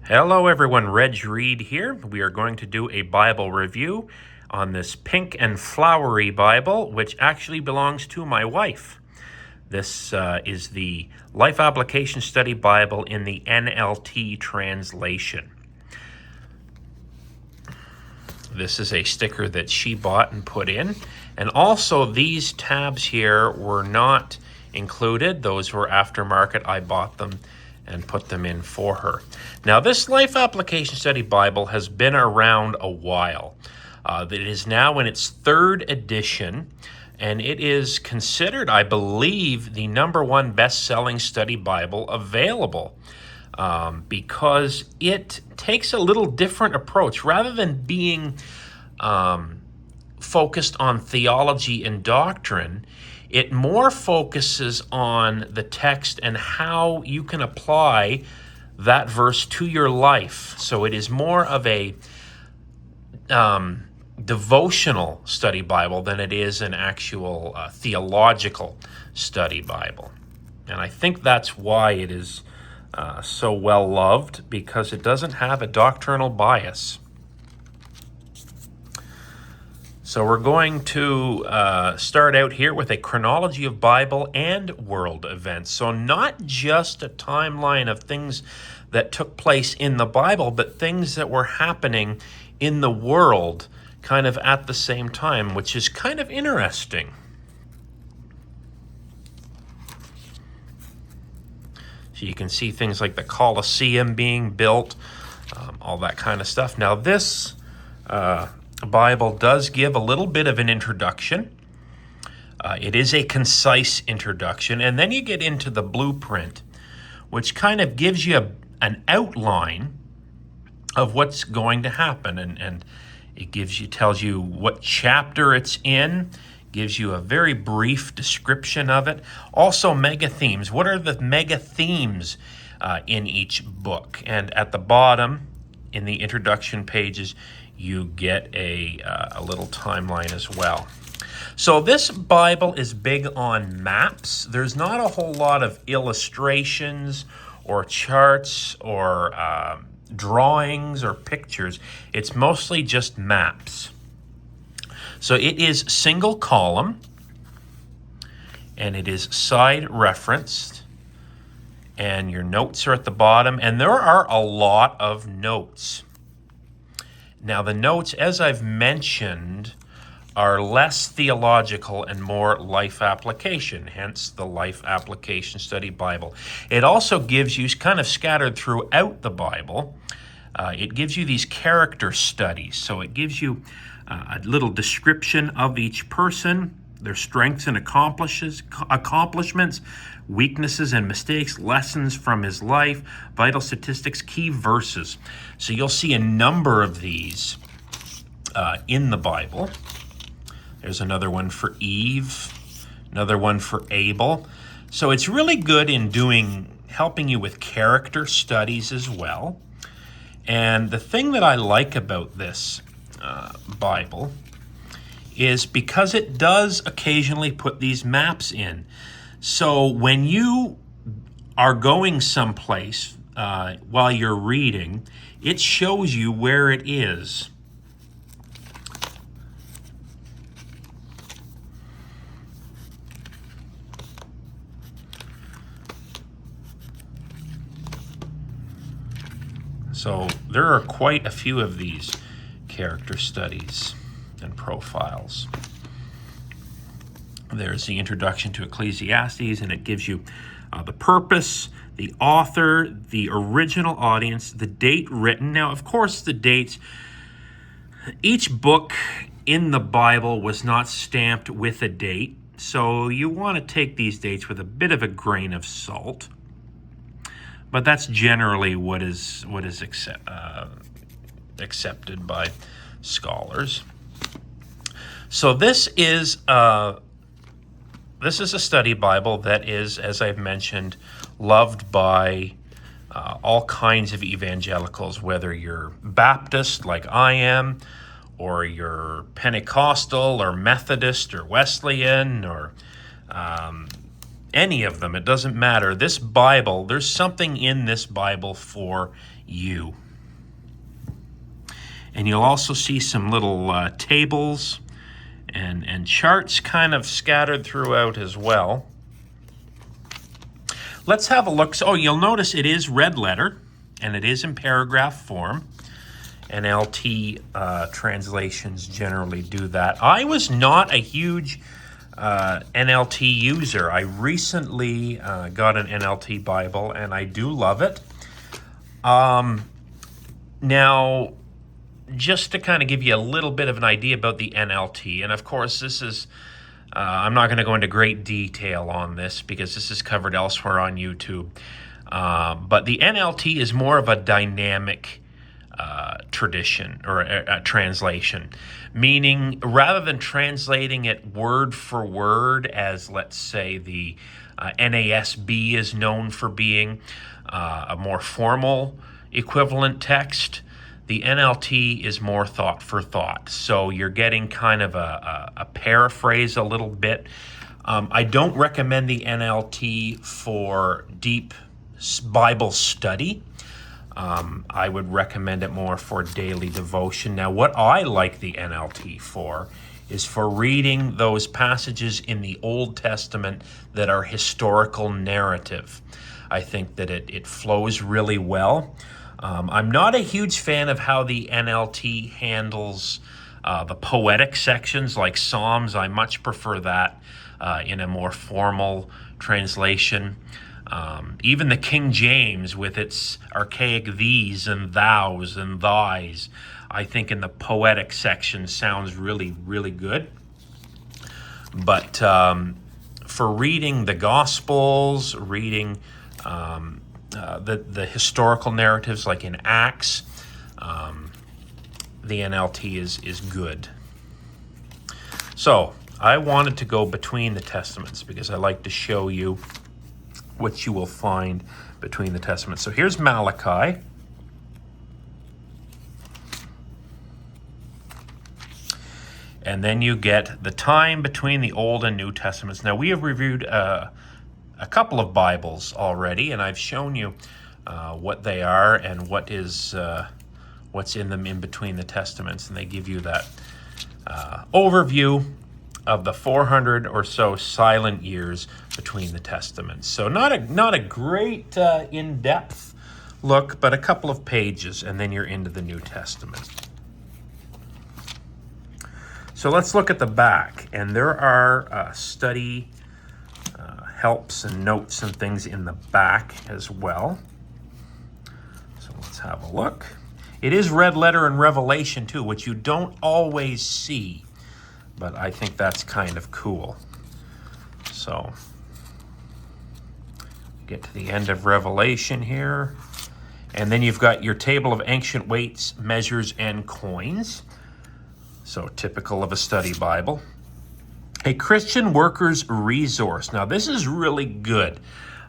Hello everyone, Reg Reed here. We are going to do a Bible review on this pink and flowery Bible, which actually belongs to my wife. This is the Life Application Study Bible in the NLT translation. This is a sticker that she bought and put in. And also these tabs here were not included. Those were aftermarket. I bought them and put them in for her. Now, this Life Application Study Bible has been around a while. It is now in its third edition, and it is considered, I believe, the #1 best-selling study Bible available because it takes a little different approach. Rather than being focused on theology and doctrine, it more focuses on the text and how you can apply that verse to your life. So it is more of a devotional study Bible than it is an actual theological study Bible. And I think that's why it is so well loved, because it doesn't have a doctrinal bias. So we're going to start out here with a chronology of Bible and world events. So not just a timeline of things that took place in the Bible, but things that were happening in the world kind of at the same time, which is kind of interesting. So you can see things like the Colosseum being built, all that kind of stuff. Now this Bible does give a little bit of an introduction. It is a concise introduction, and then you get into the blueprint, which kind of gives you an outline of what's going to happen, and it tells you what chapter it's in, gives you a very brief description of it. Also, mega themes. What are the mega themes in each book? And at the bottom, in the introduction pages, you get a little timeline as well. So this Bible is big on maps. There's not a whole lot of illustrations or charts or drawings or pictures. It's mostly just maps. So it is single column, and it is side referenced, and your notes are at the bottom, and there are a lot of notes. Now, the notes, as I've mentioned, are less theological and more life application, hence the Life Application Study Bible. It also gives you, kind of scattered throughout the Bible, it gives you these character studies. So it gives you a little description of each person, their strengths and accomplishments, weaknesses and mistakes, lessons from his life, vital statistics, key verses. So you'll see a number of these in the Bible. There's another one for Eve, another one for Abel. So it's really good in helping you with character studies as well. And the thing that I like about this Bible is because it does occasionally put these maps in. So when you are going someplace while you're reading, it shows you where it is. So there are quite a few of these character studies and profiles. There's the introduction to Ecclesiastes, and it gives you the purpose, the author, the original audience, the date written. Now, of course, the dates, each book in the Bible was not stamped with a date, so you want to take these dates with a bit of a grain of salt. But that's generally what is accepted by scholars. So this is a study Bible that is, as I've mentioned, loved by all kinds of evangelicals, whether you're Baptist like I am, or you're Pentecostal or Methodist or Wesleyan or any of them. It doesn't matter. This Bible, there's something in this Bible for you. And you'll also see some little tables and charts kind of scattered throughout as well. Let's have a look. So, you'll notice it is red letter, and it is in paragraph form. NLT translations generally do that. I was not a huge NLT user. I recently got an NLT Bible, and I do love it. Now, just to kind of give you a little bit of an idea about the NLT, and of course this is, I'm not going to go into great detail on this because this is covered elsewhere on YouTube, but the NLT is more of a dynamic tradition or a translation, meaning rather than translating it word for word as, let's say, the NASB is known for being a more formal equivalent text, the NLT is more thought for thought. So you're getting kind of a paraphrase a little bit. I don't recommend the NLT for deep Bible study. I would recommend it more for daily devotion. Now, what I like the NLT for is for reading those passages in the Old Testament that are historical narrative. I think that it flows really well. I'm not a huge fan of how the NLT handles the poetic sections like Psalms. I much prefer that in a more formal translation. Even the King James with its archaic these and thous and thys, I think in the poetic section sounds really, really good. But for reading the Gospels, reading the historical narratives like in Acts, the NLT is good. So I wanted to go between the Testaments because I like to show you what you will find between the Testaments. So here's Malachi. And then you get the time between the Old and New Testaments. Now, we have reviewed a couple of Bibles already, and I've shown you what they are and what's in them in between the Testaments. And they give you that overview of the 400 or so silent years between the Testaments. So not a great in-depth look, but a couple of pages, and then you're into the New Testament. So let's look at the back, and there are study helps and notes and things in the back as well. So let's have a look. It is red letter in Revelation too, which you don't always see, but I think that's kind of cool. So get to the end of Revelation here, and then you've got your table of ancient weights, measures, and coins. So typical of a study Bible. A Christian worker's resource. Now this is really good.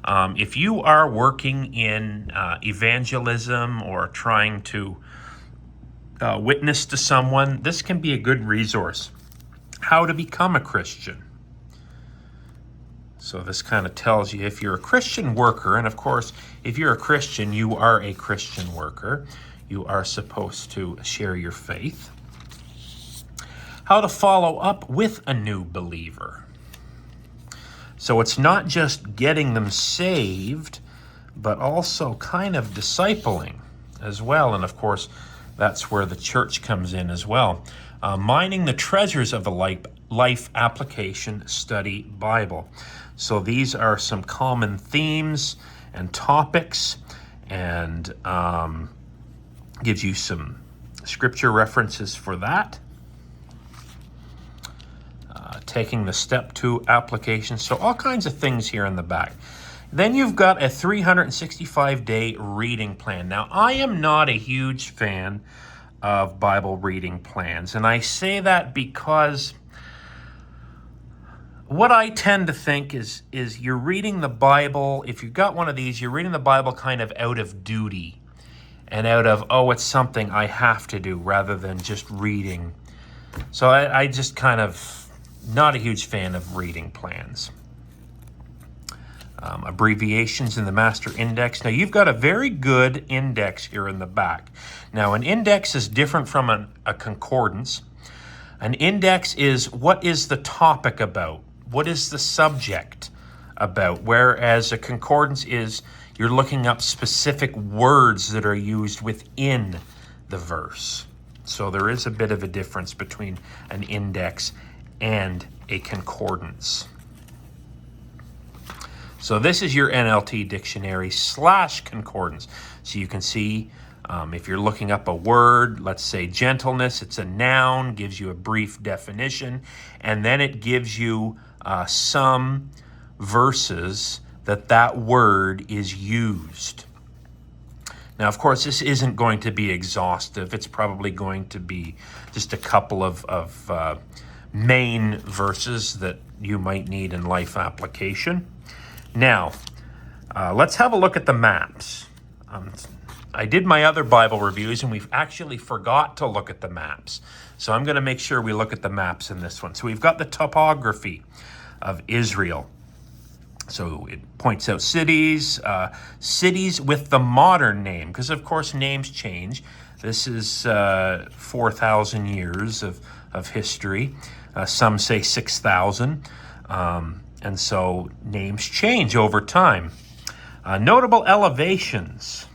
If you are working in evangelism or trying to witness to someone, this can be a good resource. How to become a Christian. So this kind of tells you if you're a Christian worker, and of course, if you're a Christian, you are a Christian worker. You are supposed to share your faith. How to follow up with a new believer. So it's not just getting them saved, but also kind of discipling as well. And of course, that's where the church comes in as well. Mining the treasures of the Life Application Study Bible. So these are some common themes and topics, and gives you some scripture references for that. Taking the step 2 application. So all kinds of things here in the back. Then you've got a 365-day reading plan. Now, I am not a huge fan of Bible reading plans, and I say that because what I tend to think is you're reading the Bible, if you've got one of these, you're reading the Bible kind of out of duty and out of, oh, it's something I have to do, rather than just reading. So I just kind of not a huge fan of reading plans. abbreviations in the master index. Now you've got a very good index here in the back. Now an index is different from a concordance. An index is what is the topic about? What is the subject about? Whereas a concordance is you're looking up specific words that are used within the verse. So there is a bit of a difference between an index and a concordance. So this is your NLT dictionary / concordance. So you can see if you're looking up a word, let's say gentleness, it's a noun, gives you a brief definition, and then it gives you some verses that word is used. Now, of course, this isn't going to be exhaustive. It's probably going to be just a couple of main verses that you might need in life application. Now, let's have a look at the maps. I did my other Bible reviews, and we've actually forgot to look at the maps. So I'm going to make sure we look at the maps in this one. So we've got the topography of Israel. So it points out cities, cities with the modern name, because of course names change. This is 4,000 years of history. Some say 6,000. And so names change over time. Notable elevations.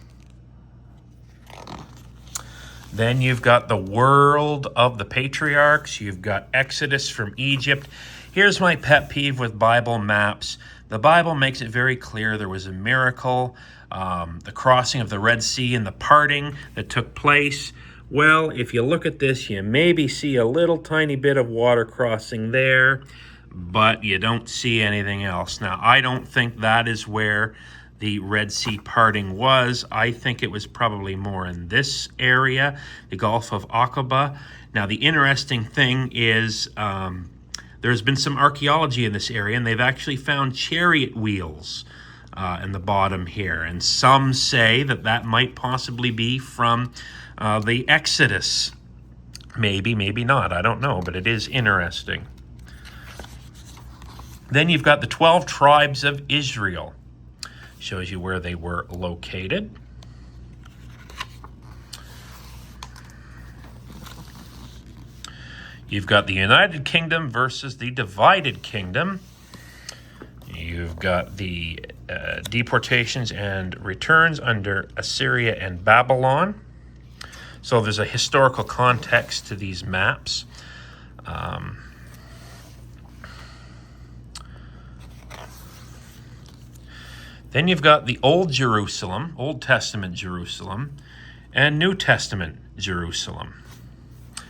Then you've got the world of the patriarchs. You've got Exodus from Egypt. Here's my pet peeve with Bible maps. The Bible makes it very clear there was a miracle, the crossing of the Red Sea and the parting that took place. Well, if you look at this, you maybe see a little tiny bit of water crossing there, but you don't see anything else. Now, I don't think that is where the Red Sea parting was. I think it was probably more in this area, the Gulf of Aqaba. Now, the interesting thing is there's been some archaeology in this area, and they've actually found chariot wheels in the bottom here. And some say that might possibly be from the Exodus. Maybe, maybe not. I don't know, but it is interesting. Then you've got the 12 tribes of Israel. Shows you where they were located. You've got the United Kingdom versus the divided kingdom. You've got the deportations and returns under Assyria and Babylon. So there's a historical context to these maps. Then you've got the Old Jerusalem, Old Testament Jerusalem, and New Testament Jerusalem.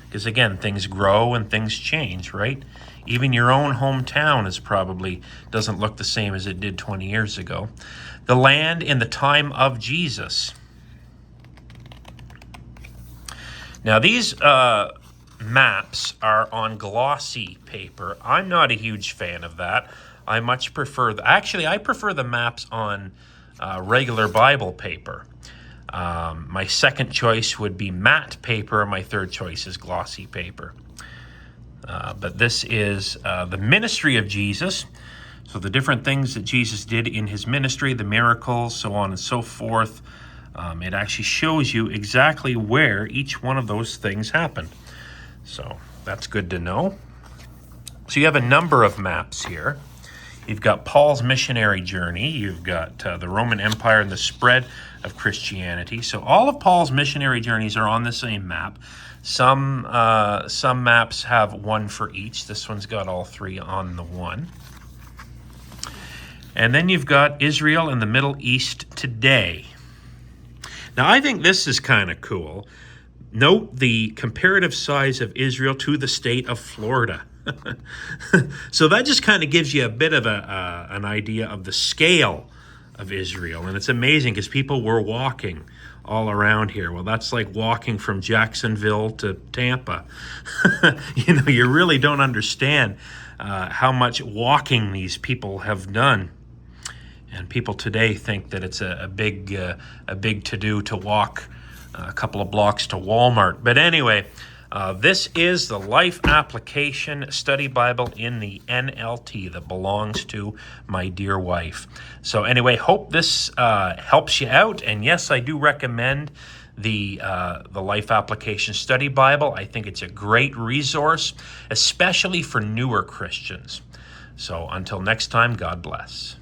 Because again, things grow and things change, right? Even your own hometown doesn't look the same as it did 20 years ago. The land in the time of Jesus. Now these maps are on glossy paper. I'm not a huge fan of that. I much prefer, I prefer the maps on regular Bible paper. My second choice would be matte paper. My third choice is glossy paper. But this is the ministry of Jesus. So the different things that Jesus did in his ministry, the miracles, so on and so forth. It actually shows you exactly where each one of those things happened. So that's good to know. So you have a number of maps here. You've got Paul's missionary journey. You've got the Roman Empire and the spread of Christianity. So all of Paul's missionary journeys are on the same map. Some maps have one for each. This one's got all three on the one. And then you've got Israel and the Middle East today. Now, I think this is kind of cool. Note the comparative size of Israel to the state of Florida. So that just kind of gives you a bit of an idea of the scale of Israel. And it's amazing because people were walking all around here. Well, that's like walking from Jacksonville to Tampa. You really don't understand how much walking these people have done. And people today think that it's a big to-do to walk a couple of blocks to Walmart. But anyway, This is the Life Application Study Bible in the NLT that belongs to my dear wife. So anyway, hope this helps you out. And yes, I do recommend the Life Application Study Bible. I think it's a great resource, especially for newer Christians. So until next time, God bless.